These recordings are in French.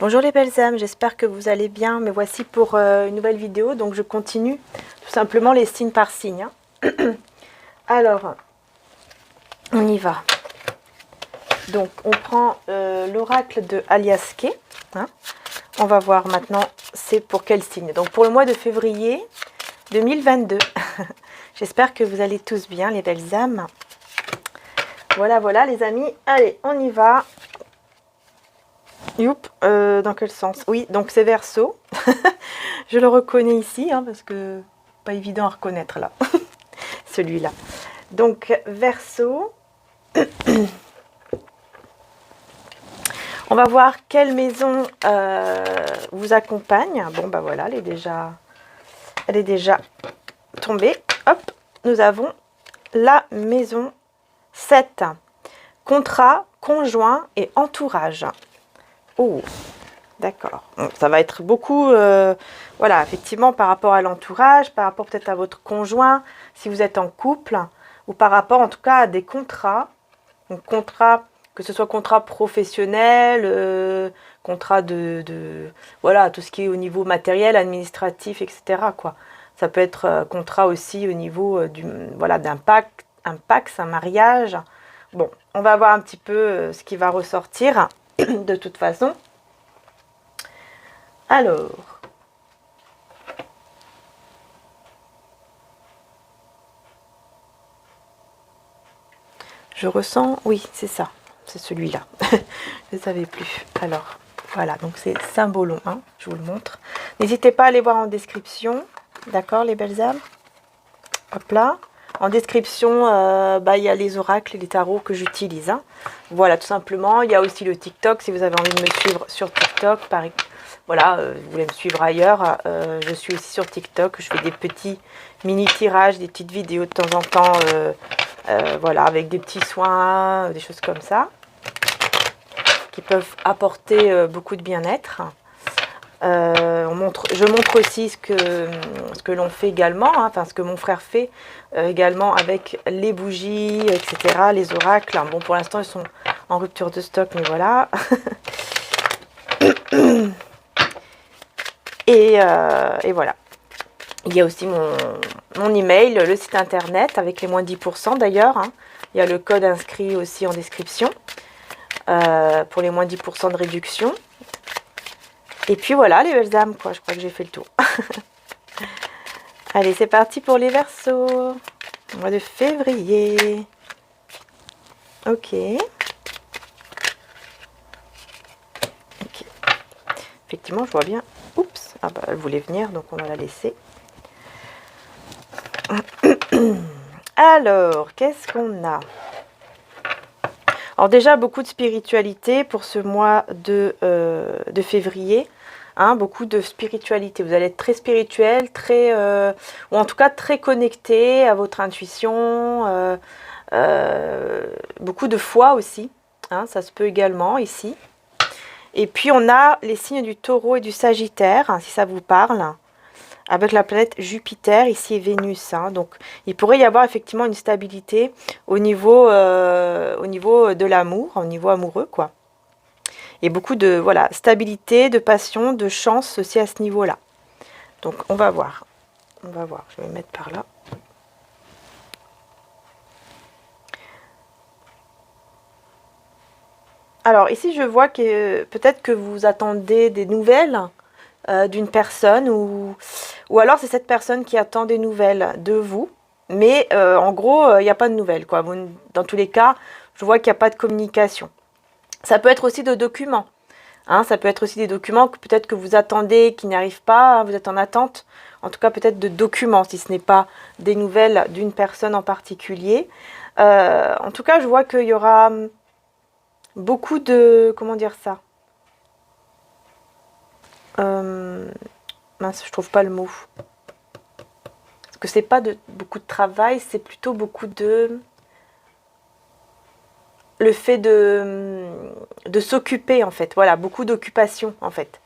Bonjour les belles âmes, j'espère que vous allez bien. Me voici pour une nouvelle vidéo. Donc je continue tout simplement les signes par signe. Alors, on y va. Donc on prend l'oracle de Aliaske. On va voir maintenant c'est pour quel signe. Donc pour le mois de février 2022. J'espère que vous allez tous bien les belles âmes. Voilà les amis. Allez, on y va. Youp, dans quel sens? Oui, donc c'est Verseau. Je le reconnais ici, parce que pas évident à reconnaître là. Celui-là. Donc Verseau. On va voir quelle maison vous accompagne. Bon, bah voilà, elle est déjà tombée. Hop, nous avons la maison 7. Contrat, conjoint et entourage. Oh, d'accord. Ça va être beaucoup, voilà, effectivement, par rapport à l'entourage, par rapport peut-être à votre conjoint, si vous êtes en couple, ou par rapport en tout cas à des contrats. Donc, contrat, que ce soit contrat professionnel, contrat voilà, tout ce qui est au niveau matériel, administratif, etc. quoi. Ça peut être contrat aussi au niveau voilà, d'un pacte, un pax, un mariage. Bon, on va voir un petit peu ce qui va ressortir de toute façon. Alors, je ressens, oui, c'est ça, c'est celui-là. Je ne savais plus. Alors, voilà, donc c'est Symbolon, je vous le montre. N'hésitez pas à aller voir en description, d'accord, les belles âmes. Hop là. En description, il y a les oracles et les tarots que j'utilise. Voilà, tout simplement. Il y a aussi le TikTok, si vous avez envie de me suivre sur TikTok. Voilà, vous voulez me suivre ailleurs. Je suis aussi sur TikTok. Je fais des petits mini-tirages, des petites vidéos de temps en temps. Voilà, avec des petits soins, des choses comme ça. Qui peuvent apporter beaucoup de bien-être. Je montre aussi ce que l'on fait également, enfin ce que mon frère fait également avec les bougies, etc., les oracles. Bon, pour l'instant, ils sont en rupture de stock, mais voilà. et voilà. Il y a aussi mon email, le site internet avec les moins 10% d'ailleurs. Il y a le code inscrit aussi en description pour les moins 10% de réduction. Et puis voilà, les belles âmes, quoi. Je crois que j'ai fait le tour. Allez, c'est parti pour les Verseaux. Mois de février. Ok. Effectivement, je vois bien. Oups. Ah bah, elle voulait venir, donc on va la laisser. Alors, qu'est-ce qu'on a? Alors déjà, beaucoup de spiritualité pour ce mois de février. Beaucoup de spiritualité. Vous allez être très spirituel, ou en tout cas très connecté à votre intuition. Beaucoup de foi aussi. Ça se peut également ici. Et puis on a les signes du Taureau et du Sagittaire, si ça vous parle. Avec la planète Jupiter, ici et Vénus. Donc, il pourrait y avoir effectivement une stabilité au niveau de l'amour, au niveau amoureux, quoi. Et beaucoup de stabilité, de passion, de chance aussi à ce niveau-là. Donc, on va voir. On va voir. Je vais me mettre par là. Alors, ici, je vois que peut-être que vous attendez des nouvelles d'une personne ou alors c'est cette personne qui attend des nouvelles de vous, mais en gros il n'y a pas de nouvelles quoi. Dans tous les cas, je vois qu'il n'y a pas de communication. Ça peut être aussi de documents, ça peut être aussi des documents que peut-être que vous attendez, qui n'arrivent pas, vous êtes en attente, en tout cas peut-être de documents, si ce n'est pas des nouvelles d'une personne en particulier. En tout cas, je vois qu'il y aura beaucoup de, comment dire ça, mince, je trouve pas le mot. Parce que c'est pas beaucoup de travail, c'est plutôt beaucoup de... Le fait de s'occuper, en fait. Voilà, beaucoup d'occupation, en fait.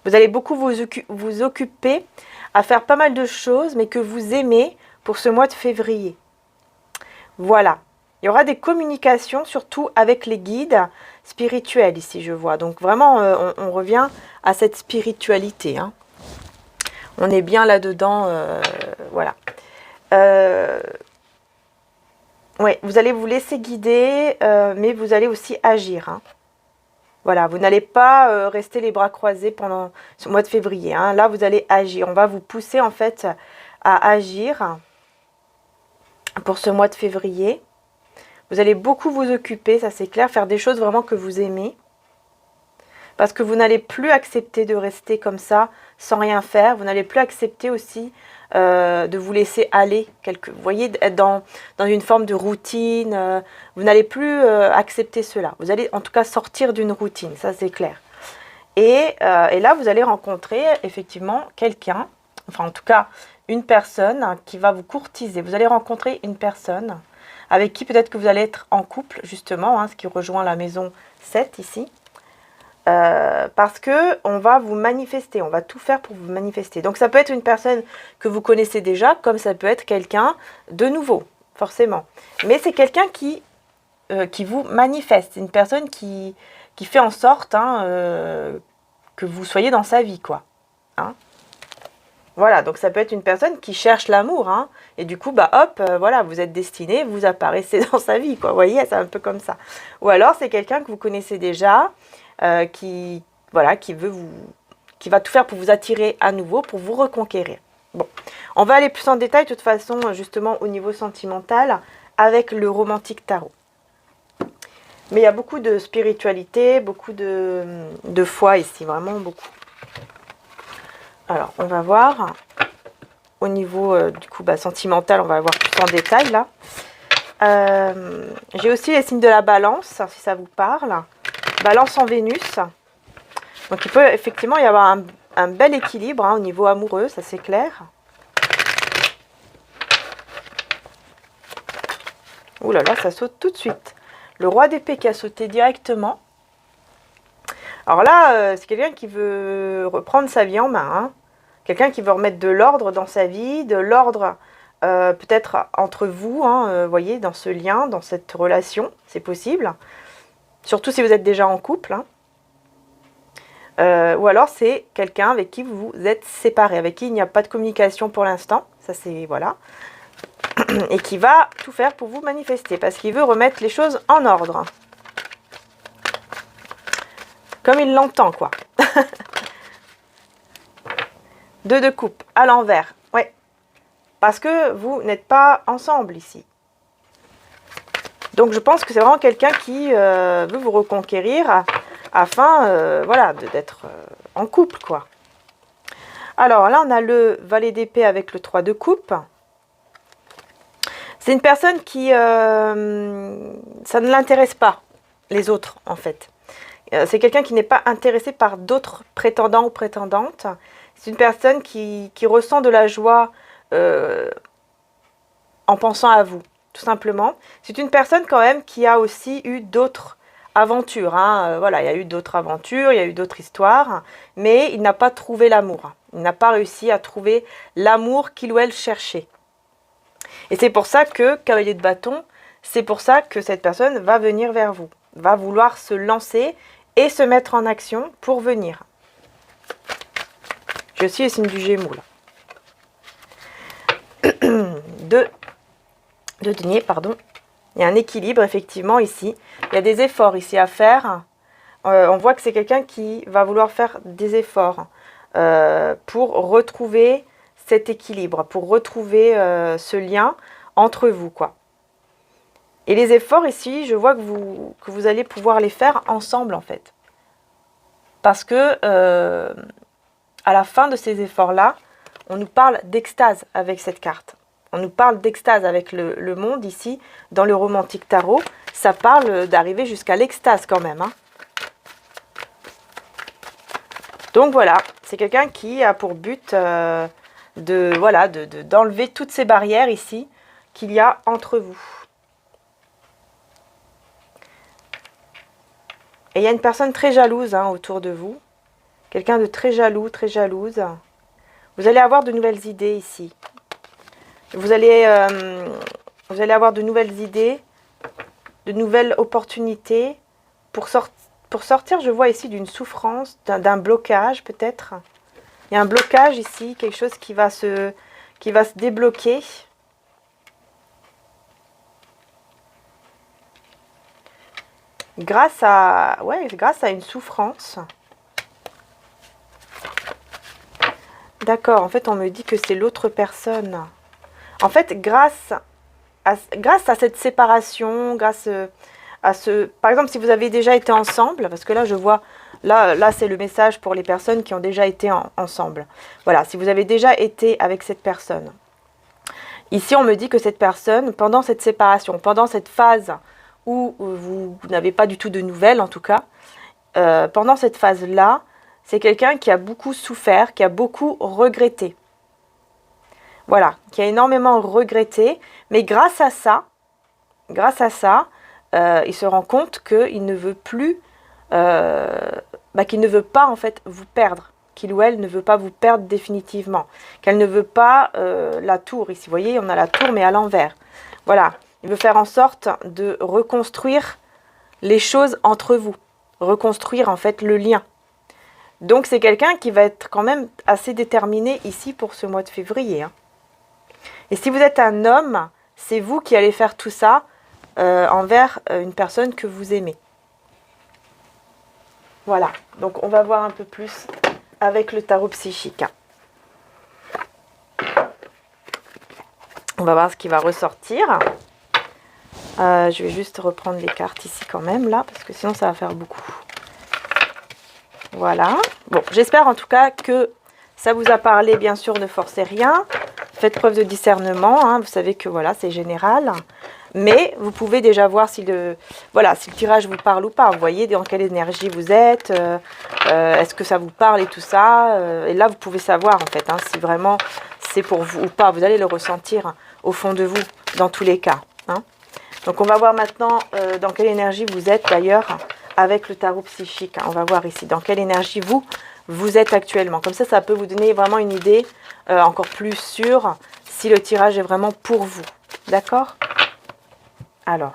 Vous allez beaucoup vous occuper à faire pas mal de choses, mais que vous aimez pour ce mois de février. Voilà. Il y aura des communications, surtout avec les guides. spirituel ici, je vois. Donc vraiment, on revient à cette spiritualité. Hein. On est bien là-dedans, voilà. Ouais, vous allez vous laisser guider, mais vous allez aussi agir. Hein. Voilà, vous n'allez pas rester les bras croisés pendant ce mois de février. Hein. Là, vous allez agir. On va vous pousser en fait à agir pour ce mois de février. Vous allez beaucoup vous occuper, ça c'est clair, faire des choses vraiment que vous aimez. Parce que vous n'allez plus accepter de rester comme ça, sans rien faire. Vous n'allez plus accepter aussi de vous laisser aller. Vous voyez, être dans une forme de routine. Vous n'allez plus accepter cela. Vous allez en tout cas sortir d'une routine, ça c'est clair. Et là, vous allez rencontrer effectivement quelqu'un, enfin en tout cas une personne qui va vous courtiser. Vous allez rencontrer une personne avec qui peut-être que vous allez être en couple, justement, hein, ce qui rejoint la maison 7 ici. Parce que on va vous manifester, on va tout faire pour vous manifester. Donc ça peut être une personne que vous connaissez déjà, comme ça peut être quelqu'un de nouveau, forcément. Mais c'est quelqu'un qui vous manifeste, c'est une personne qui fait en sorte hein, que vous soyez dans sa vie, quoi. Hein. Voilà, donc ça peut être une personne qui cherche l'amour, hein, et du coup, bah hop, voilà, vous êtes destiné, vous apparaissez dans sa vie, quoi. Vous voyez, c'est un peu comme ça. Ou alors c'est quelqu'un que vous connaissez déjà. Qui va tout faire pour vous attirer à nouveau, pour vous reconquérir. Bon, on va aller plus en détail de toute façon, justement au niveau sentimental, avec le romantique tarot. Mais il y a beaucoup de spiritualité, beaucoup de foi ici, vraiment beaucoup. Alors, on va voir au niveau du coup sentimental, on va voir plus en détail là. J'ai aussi les signes de la balance, si ça vous parle. Balance en Vénus. Donc il peut effectivement y avoir un bel équilibre hein, au niveau amoureux, ça c'est clair. Ouh là là, ça saute tout de suite. Le roi d'épée qui a sauté directement. Alors là, c'est quelqu'un qui veut reprendre sa vie en main. Hein. Quelqu'un qui veut remettre de l'ordre dans sa vie, de l'ordre peut-être entre vous, hein, voyez, dans ce lien, dans cette relation, c'est possible. Surtout si vous êtes déjà en couple. Hein. Ou alors c'est quelqu'un avec qui vous êtes séparés, avec qui il n'y a pas de communication pour l'instant. Ça c'est, voilà. Et qui va tout faire pour vous manifester. Parce qu'il veut remettre les choses en ordre. Comme il l'entend, quoi. 2 de coupe, à l'envers. Ouais. Parce que vous n'êtes pas ensemble ici. Donc je pense que c'est vraiment quelqu'un qui veut vous reconquérir afin voilà, d'être en couple, quoi. Alors là, on a le valet d'épée avec le 3 de coupe. C'est une personne qui... ça ne l'intéresse pas, les autres, en fait. C'est quelqu'un qui n'est pas intéressé par d'autres prétendants ou prétendantes. C'est une personne qui ressent de la joie en pensant à vous. Tout simplement. C'est une personne quand même qui a aussi eu d'autres aventures. Hein. Voilà, il y a eu d'autres aventures, il y a eu d'autres histoires, mais il n'a pas trouvé l'amour. Il n'a pas réussi à trouver l'amour qu'il ou elle cherchait. Et c'est pour ça que, cavalier de bâton, c'est pour ça que cette personne va venir vers vous, va vouloir se lancer et se mettre en action pour venir. J'ai aussi le signe du Gémeaux là. De denier, pardon. Il y a un équilibre effectivement ici. Il y a des efforts ici à faire. On voit que c'est quelqu'un qui va vouloir faire des efforts pour retrouver cet équilibre, pour retrouver ce lien entre vous, quoi. Et les efforts ici, je vois que vous allez pouvoir les faire ensemble en fait. Parce que à la fin de ces efforts-là, on nous parle d'extase avec cette carte. On nous parle d'extase avec le monde ici, dans le romantique tarot. Ça parle d'arriver jusqu'à l'extase quand même. Hein. Donc voilà, c'est quelqu'un qui a pour but d'enlever toutes ces barrières ici qu'il y a entre vous. Et il y a une personne très jalouse hein, autour de vous. Quelqu'un de très jaloux, très jalouse. Vous allez avoir de nouvelles idées ici. Vous allez avoir de nouvelles idées, de nouvelles opportunités pour pour sortir, je vois ici d'une souffrance, d'un blocage peut-être. Il y a un blocage ici, quelque chose qui va se débloquer. Grâce à une souffrance. D'accord, en fait, on me dit que c'est l'autre personne. En fait, grâce à cette séparation, grâce à ce... Par exemple, si vous avez déjà été ensemble, parce que là, je vois... Là c'est le message pour les personnes qui ont déjà été ensemble. Voilà, si vous avez déjà été avec cette personne. Ici, on me dit que cette personne, pendant cette séparation, pendant cette phase où vous n'avez pas du tout de nouvelles, en tout cas, pendant cette phase-là, c'est quelqu'un qui a beaucoup souffert, qui a beaucoup regretté. Voilà, qui a énormément regretté, mais grâce à ça, il se rend compte qu'il ne veut plus, qu'il ne veut pas en fait vous perdre, qu'il ou elle ne veut pas vous perdre définitivement, qu'elle ne veut pas la tour. Ici, vous voyez, on a la tour mais à l'envers. Voilà, il veut faire en sorte de reconstruire les choses entre vous, reconstruire en fait le lien. Donc c'est quelqu'un qui va être quand même assez déterminé ici pour ce mois de février. Hein. Et si vous êtes un homme, c'est vous qui allez faire tout ça envers une personne que vous aimez. Voilà, donc on va voir un peu plus avec le tarot psychique. On va voir ce qui va ressortir. Je vais juste reprendre les cartes ici quand même, là, parce que sinon ça va faire beaucoup. Voilà. Bon, j'espère en tout cas que ça vous a parlé. Bien sûr, ne forcez rien. Faites preuve de discernement. Hein. Vous savez que voilà, c'est général. Mais vous pouvez déjà voir si le tirage vous parle ou pas. Vous voyez dans quelle énergie vous êtes. Est-ce que ça vous parle et tout ça. Et là, vous pouvez savoir en fait si vraiment c'est pour vous ou pas. Vous allez le ressentir au fond de vous dans tous les cas. Hein. Donc, on va voir maintenant dans quelle énergie vous êtes d'ailleurs. Avec le tarot psychique, on va voir ici dans quelle énergie vous êtes actuellement. Comme ça peut vous donner vraiment une idée encore plus sûre si le tirage est vraiment pour vous. D'accord? Alors.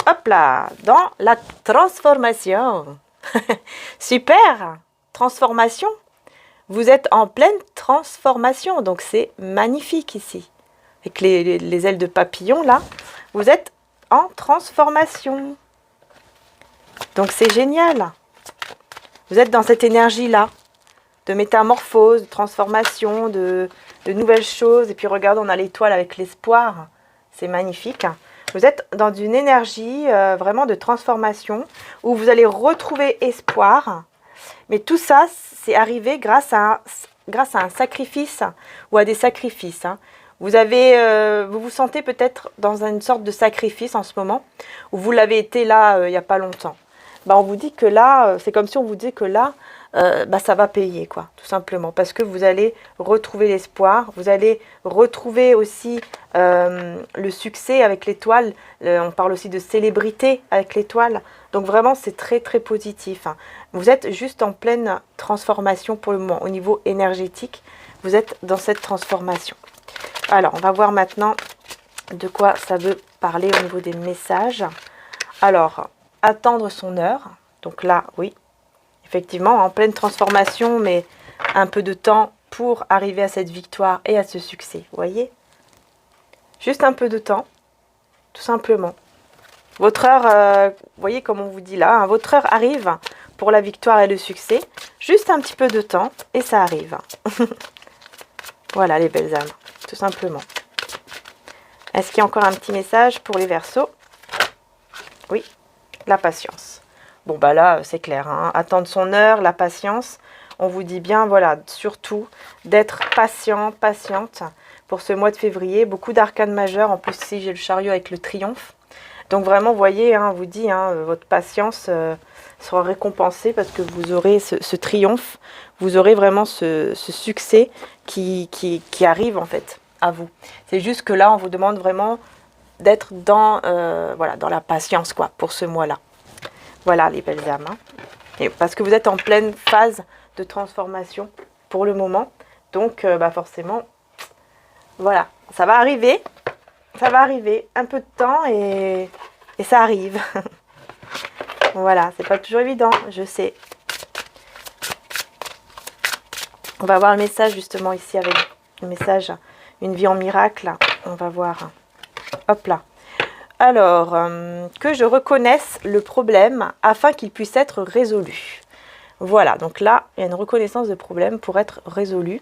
Hop là, dans la transformation. Super! Transformation. Vous êtes en pleine transformation, donc c'est magnifique ici. Avec les ailes de papillon, là, vous êtes en transformation. Donc, c'est génial. Vous êtes dans cette énergie-là, de métamorphose, de transformation, de nouvelles choses. Et puis, regardez, on a l'étoile avec l'espoir. C'est magnifique. Vous êtes dans une énergie vraiment de transformation, où vous allez retrouver espoir. Mais tout ça, c'est arrivé grâce à un sacrifice, ou à des sacrifices, hein. Vous vous sentez peut-être dans une sorte de sacrifice en ce moment, ou vous l'avez été là il n'y a pas longtemps. On vous dit que là, c'est comme si on vous dit que là, ça va payer, quoi, tout simplement. Parce que vous allez retrouver l'espoir, vous allez retrouver aussi le succès avec l'étoile. On parle aussi de célébrité avec l'étoile. Donc vraiment, c'est très, très positif. Hein. Vous êtes juste en pleine transformation pour le moment. Au niveau énergétique, vous êtes dans cette transformation. Alors, on va voir maintenant de quoi ça veut parler au niveau des messages. Alors, attendre son heure. Donc là, oui, effectivement, en pleine transformation, mais un peu de temps pour arriver à cette victoire et à ce succès. Vous voyez? Juste un peu de temps, tout simplement. Votre heure, vous voyez comme on vous dit là, hein, votre heure arrive pour la victoire et le succès. Juste un petit peu de temps et ça arrive. Voilà les belles âmes. Tout simplement. Est-ce qu'il y a encore un petit message pour les Verseaux? Oui, la patience. Bon, là, c'est clair. Hein. Attendre son heure, la patience. On vous dit bien, voilà, surtout d'être patient, patiente pour ce mois de février. Beaucoup d'arcanes majeures. En plus, ici, j'ai le chariot avec le triomphe. Donc, vraiment, vous voyez, hein, on vous dit, hein, votre patience sera récompensée parce que vous aurez ce triomphe. Vous aurez vraiment ce succès qui arrive, en fait, à vous. C'est juste que là, on vous demande vraiment d'être dans la patience, quoi, pour ce mois-là. Voilà, les belles âmes. Hein. Et parce que vous êtes en pleine phase de transformation pour le moment. Donc, forcément, voilà, ça va arriver. ça va arriver. Un peu de temps et ça arrive. Voilà, c'est pas toujours évident, je sais. On va voir le message justement ici avec le message une vie en miracle. On va voir. Hop là. Alors, que je reconnaisse le problème afin qu'il puisse être résolu. Voilà, donc là, il y a une reconnaissance de problème pour être résolu.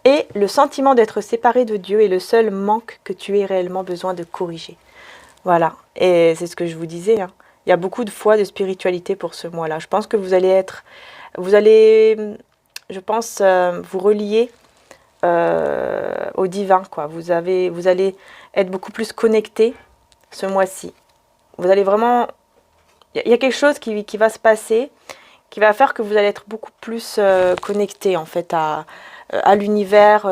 Et le sentiment d'être séparé de Dieu est le seul manque que tu aies réellement besoin de corriger. Voilà, et c'est ce que je vous disais. Hein. Il y a beaucoup de foi de spiritualité pour ce mois-là. Je pense que vous allez, je pense, vous relier au divin, quoi. Vous allez être beaucoup plus connecté ce mois-ci. Vous allez vraiment... Il y a quelque chose qui va se passer, qui va faire que vous allez être beaucoup plus connecté, en fait, à l'univers,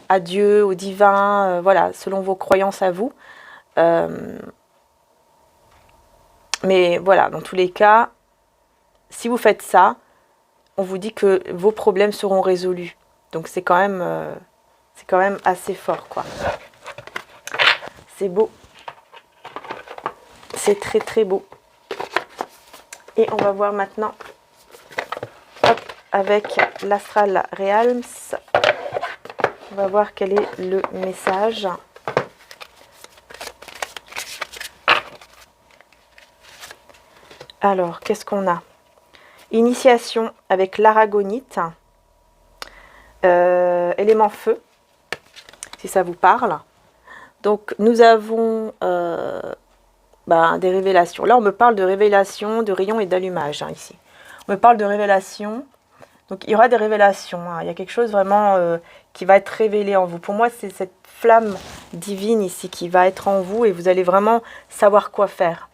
à Dieu, au divin, voilà, selon vos croyances à vous. Mais voilà, dans tous les cas, si vous faites ça, on vous dit que vos problèmes seront résolus. Donc c'est quand même assez fort, quoi. C'est beau. C'est très très beau. Et on va voir maintenant, hop, avec l'Astral Realms, on va voir quel est le message. Alors, qu'est-ce qu'on a? Initiation avec l'aragonite, élément feu, si ça vous parle. Donc, nous avons des révélations. Là, on me parle de révélation, de rayons et d'allumage, hein, ici. On me parle de révélation. Donc, il y aura des révélations. Hein. Il y a quelque chose vraiment qui va être révélé en vous. Pour moi, c'est cette flamme divine ici qui va être en vous et vous allez vraiment savoir quoi faire.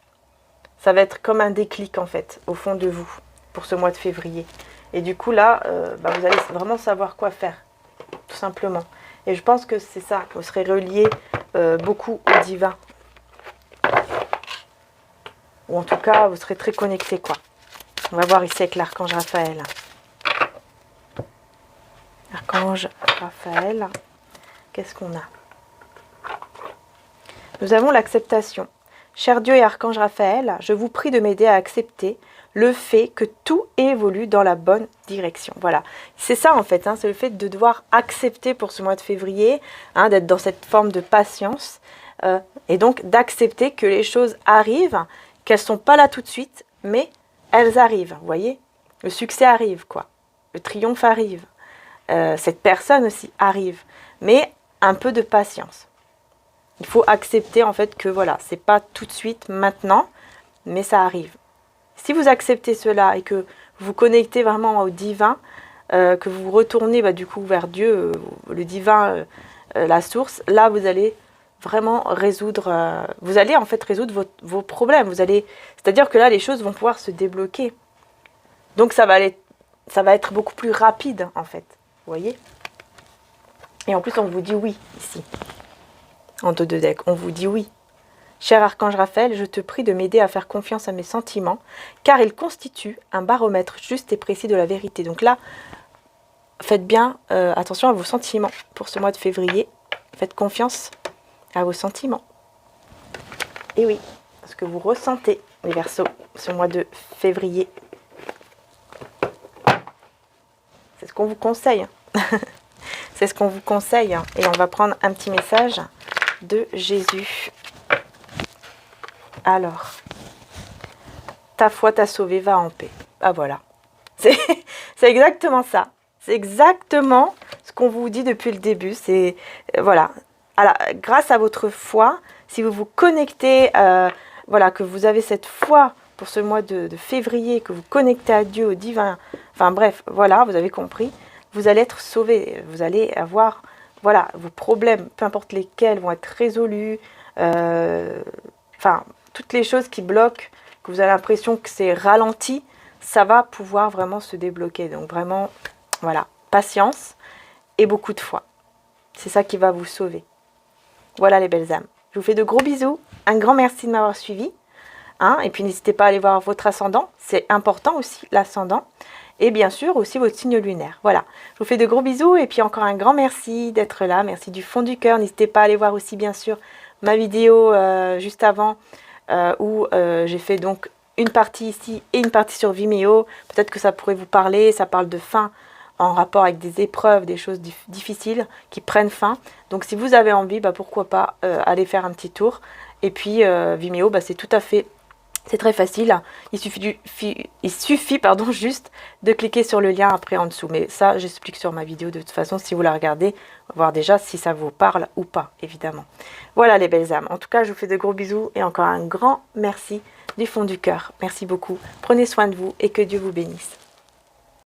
Ça va être comme un déclic, en fait, au fond de vous, pour ce mois de février. Et du coup, là, vous allez vraiment savoir quoi faire, tout simplement. Et je pense que c'est ça, vous serez relié beaucoup au divin. Ou en tout cas, vous serez très connecté, quoi. On va voir ici avec l'archange Raphaël. Archange Raphaël, qu'est-ce qu'on a? Nous avons l'acceptation. Cher Dieu et Archange Raphaël, je vous prie de m'aider à accepter le fait que tout évolue dans la bonne direction. Voilà, c'est ça en fait, hein, c'est le fait de devoir accepter pour ce mois de février, hein, d'être dans cette forme de patience, et donc d'accepter que les choses arrivent, qu'elles ne sont pas là tout de suite, mais elles arrivent, vous voyez? Le succès arrive, quoi. Le triomphe arrive. Cette personne aussi arrive, mais un peu de patience. Il faut accepter en fait que voilà, c'est pas tout de suite, maintenant, mais ça arrive. Si vous acceptez cela et que vous vous connectez vraiment au divin, que vous vous retournez du coup vers Dieu, le divin, la source, là vous allez vraiment résoudre, vous allez en fait résoudre vos problèmes. C'est-à-dire que là les choses vont pouvoir se débloquer. Donc ça va être beaucoup plus rapide en fait, vous voyez. Et en plus on vous dit oui ici. En dos de deck, on vous dit oui. Cher Archange Raphaël, je te prie de m'aider à faire confiance à mes sentiments, car ils constituent un baromètre juste et précis de la vérité. Donc là, faites bien attention à vos sentiments pour ce mois de février. Faites confiance à vos sentiments. Et oui, ce que vous ressentez, les Verseaux, ce mois de février. C'est ce qu'on vous conseille. C'est ce qu'on vous conseille. Et on va prendre un petit message de Jésus. Alors, ta foi t'a sauvé, va en paix. Ah voilà, c'est exactement ça. C'est exactement ce qu'on vous dit depuis le début. C'est voilà. Alors, grâce à votre foi, si vous vous connectez, voilà, que vous avez cette foi pour ce mois de février, que vous connectez à Dieu, au divin, enfin bref, voilà, vous avez compris, vous allez être sauvé. Vous allez avoir, voilà, vos problèmes, peu importe lesquels, vont être résolus. Enfin, toutes les choses qui bloquent, que vous avez l'impression que c'est ralenti, ça va pouvoir vraiment se débloquer. Donc vraiment, voilà, patience et beaucoup de foi. C'est ça qui va vous sauver. Voilà les belles âmes. Je vous fais de gros bisous. Un grand merci de m'avoir suivi. Hein, et puis n'hésitez pas à aller voir votre ascendant. C'est important aussi, l'ascendant. et bien sûr aussi votre signe lunaire. Voilà, je vous fais de gros bisous et puis encore un grand merci d'être là, merci du fond du cœur. N'hésitez pas à aller voir aussi bien sûr ma vidéo juste avant où j'ai fait donc une partie ici et une partie sur Vimeo. Peut-être que ça pourrait vous parler, ça parle de fin en rapport avec des épreuves, des choses difficiles qui prennent fin. Donc si vous avez envie, bah, pourquoi pas aller faire un petit tour. Et puis Vimeo, bah, c'est tout à fait, c'est très facile. Il suffit pardon, juste de cliquer sur le lien après en dessous. Mais ça, j'explique sur ma vidéo de toute façon si vous la regardez, voir déjà si ça vous parle ou pas, évidemment. Voilà les belles âmes. En tout cas, je vous fais de gros bisous et encore un grand merci du fond du cœur. Merci beaucoup. Prenez soin de vous et que Dieu vous bénisse.